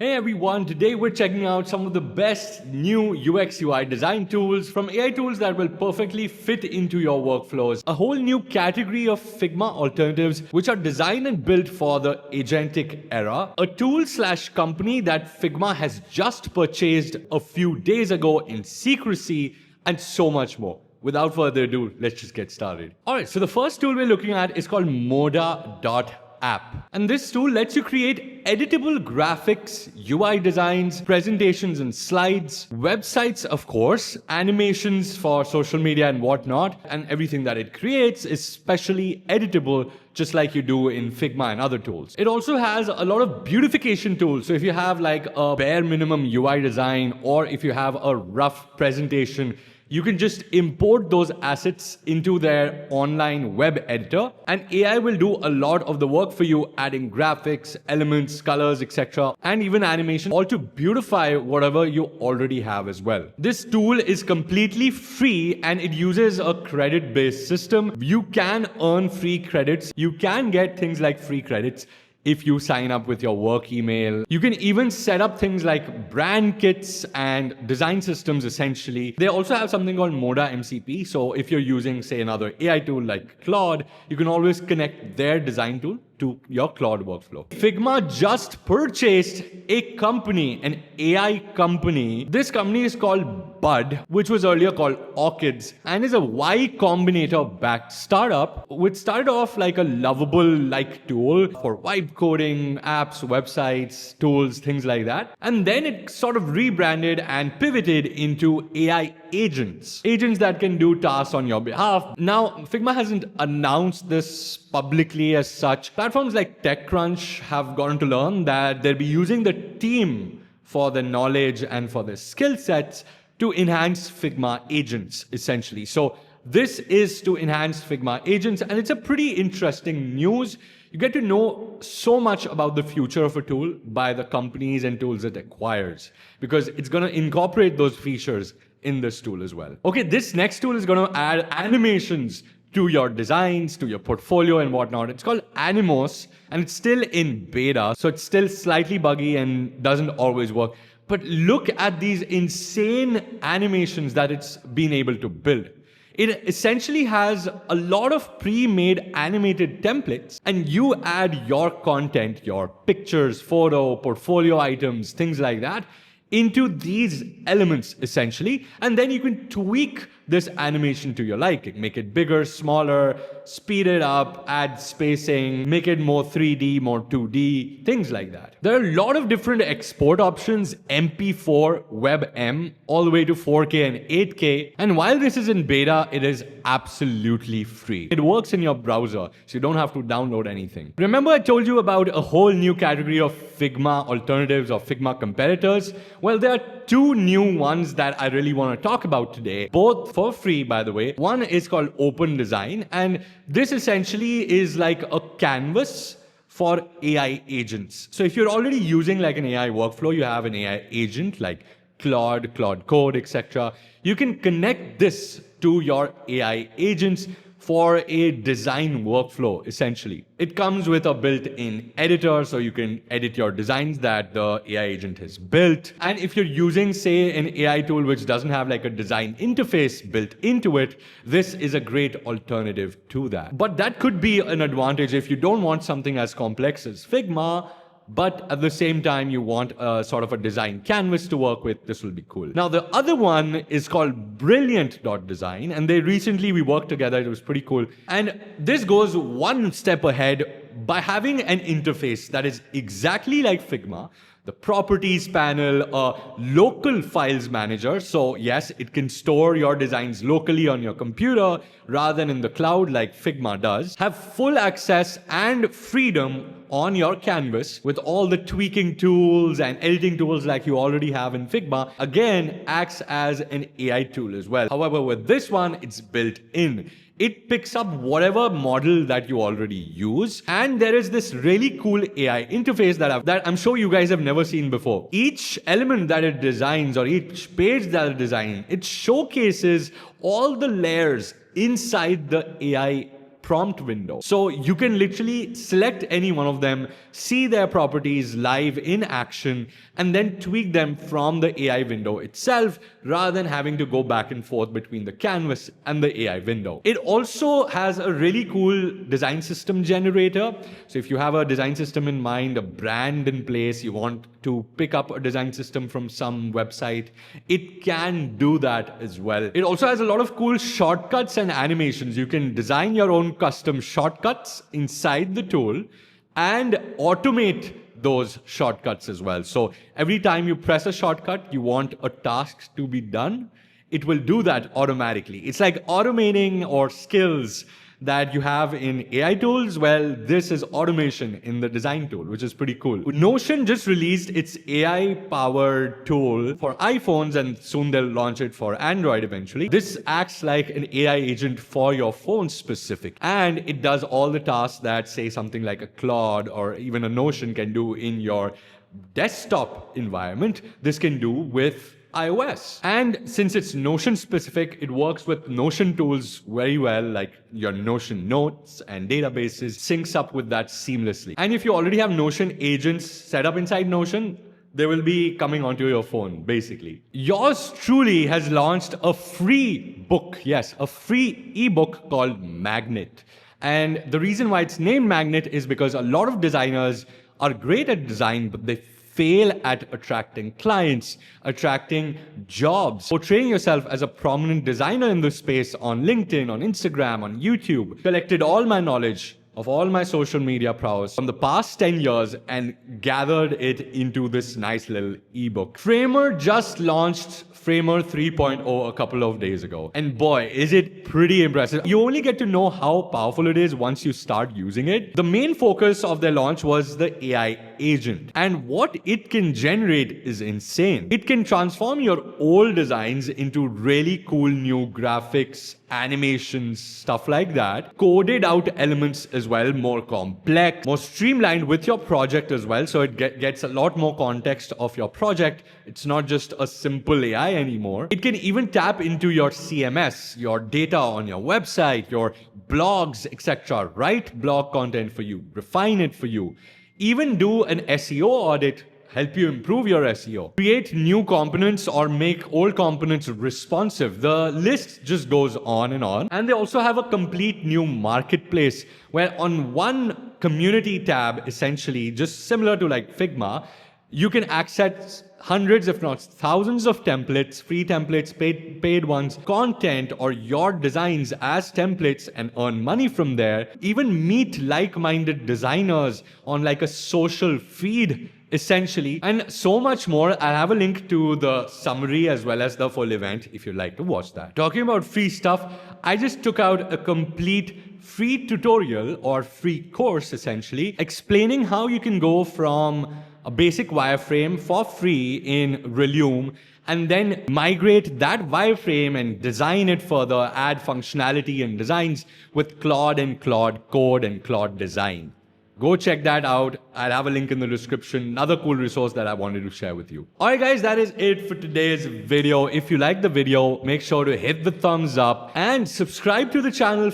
Hey everyone, today we're checking out some of the best new UX UI design tools from AI tools that will perfectly fit into your workflows. A whole new category of Figma alternatives which are designed and built for the agentic era. A tool/company that Figma has just purchased a few days ago in secrecy, and so much more. Without further ado, let's just get started. Alright, so the first tool we're looking at is called Moda.app. And this tool lets you create editable graphics, UI designs, presentations and slides, websites of course, animations for social media and whatnot, and everything that it creates is specially editable just like you do in Figma and other tools. It also has a lot of beautification tools. So if you have like a bare minimum UI design or if you have a rough presentation, you can just import those assets into their online web editor, and AI will do a lot of the work for you, adding graphics, elements, colors, etc., and even animation, all to beautify whatever you already have as well. This tool is completely free and it uses a credit-based system. You can earn free credits. You can get things like free credits if you sign up with your work email. You can even set up things like brand kits and design systems essentially. They also have something called Moda MCP. So if you're using, say, another AI tool like Claude, you can always connect their design tool to your Claude workflow. Figma just purchased a company, an AI company. This company is called Bud, which was earlier called Orchids, and is a Y Combinator-backed startup, which started off like a lovable-like tool for vibe coding, apps, websites, tools, things like that. And then it sort of rebranded and pivoted into AI agents that can do tasks on your behalf. Now, Figma hasn't announced this publicly as such. Platforms like TechCrunch have gotten to learn that they'll be using the team for the knowledge and for the skill sets to enhance Figma agents, essentially. So this is to enhance Figma agents, and it's a pretty interesting news. You get to know so much about the future of a tool by the companies and tools it acquires, because it's going to incorporate those features in this tool as well. Okay, this next tool is going to add animations to your designs, to your portfolio and whatnot. It's called Animos, and it's still in beta, so it's still slightly buggy and doesn't always work. But look at these insane animations that it's been able to build. It essentially has a lot of pre-made animated templates, and you add your content, your pictures, photo, portfolio items, things like that, into these elements essentially, and then you can tweak this animation to your liking. Make it bigger, smaller, speed it up, add spacing, make it more 3D, more 2D, things like that. There are a lot of different export options, MP4, WebM, all the way to 4K and 8K. And while this is in beta, it is absolutely free. It works in your browser, so you don't have to download anything. Remember I told you about a whole new category of Figma alternatives or Figma competitors? Well, there are two new ones that I really want to talk about today, both for free, by the way. One is called Open Design, and this essentially is like a canvas for AI agents. So if you're already using like an AI workflow, you have an AI agent like Claude, Claude Code, etc. You can connect this to your AI agents for a design workflow, essentially. It comes with a built-in editor, so you can edit your designs that the AI agent has built. And if you're using, say, an AI tool which doesn't have like a design interface built into it, this is a great alternative to that. But that could be an advantage if you don't want something as complex as Figma, but at the same time, you want a sort of a design canvas to work with. This will be cool. Now, the other one is called Brilliant.design, and we worked together. It was pretty cool. And this goes one step ahead by having an interface that is exactly like Figma. The properties panel, a local files manager. So yes, it can store your designs locally on your computer rather than in the cloud like Figma does. Have full access and freedom on your canvas with all the tweaking tools and editing tools like you already have in Figma. Again, acts as an AI tool as well. However, with this one, it's built in. It picks up whatever model that you already use, and there is this really cool AI interface that I'm sure you guys have never seen before. Each element that it designs or each page that it designs, it showcases all the layers inside the AI prompt window. So you can literally select any one of them, see their properties live in action, and then tweak them from the AI window itself rather than having to go back and forth between the canvas and the AI window. It also has a really cool design system generator. So if you have a design system in mind, a brand in place, you want to pick up a design system from some website, it can do that as well. It also has a lot of cool shortcuts and animations. You can design your own custom shortcuts inside the tool and automate those shortcuts as well. So every time you press a shortcut, you want a task to be done, it will do that automatically. It's like automating or skills that you have in AI tools. Well, this is automation in the design tool, which is pretty cool. Notion just released its AI-powered tool for iPhones, and soon they'll launch it for Android eventually. This acts like an AI agent for your phone specific, and it does all the tasks that, say, something like a Claude or even a Notion can do in your desktop environment. This can do with iOS. And since it's Notion specific, it works with Notion tools very well, like your Notion notes and databases, syncs up with that seamlessly. And if you already have Notion agents set up inside Notion, they will be coming onto your phone, basically. Yours truly has launched a free book. Yes, a free ebook called Magnet. And the reason why it's named Magnet is because a lot of designers are great at design, but they fail at attracting clients, attracting jobs. Portraying yourself as a prominent designer in this space on LinkedIn, on Instagram, on YouTube. Collected all my knowledge of all my social media prowess from the past 10 years and gathered it into this nice little ebook. Framer just launched Framer 3.0 a couple of days ago. And boy, is it pretty impressive. You only get to know how powerful it is once you start using it. The main focus of their launch was the AI agent. And what it can generate is insane. It can transform your old designs into really cool new graphics, animations, stuff like that. Coded out elements as well, more complex, more streamlined with your project as well. So it gets a lot more context of your project. It's not just a simple AI anymore. It can even tap into your CMS, your data on your website, your blogs, etc. Write blog content for you, refine it for you, even do an SEO audit, help you improve your SEO, create new components or make old components responsive. The list just goes on. And they also have a complete new marketplace where on one community tab, essentially, just similar to like Figma, you can access hundreds, if not thousands of templates, free templates, paid ones, content, or your designs as templates and earn money from there. Even meet like-minded designers on like a social feed, essentially, and so much more. I'll have a link to the summary as well as the full event if you'd like to watch that. Talking about free stuff, I just took out a complete free tutorial or free course, essentially, explaining how you can go from a basic wireframe for free in Relume and then migrate that wireframe and design it further, add functionality and designs with Claude and Claude Code and Claude Design. Go check that out. I'll have a link in the description. Another cool resource that I wanted to share with you. Alright guys, that is it for today's video. If you liked the video, make sure to hit the thumbs up and subscribe to the channel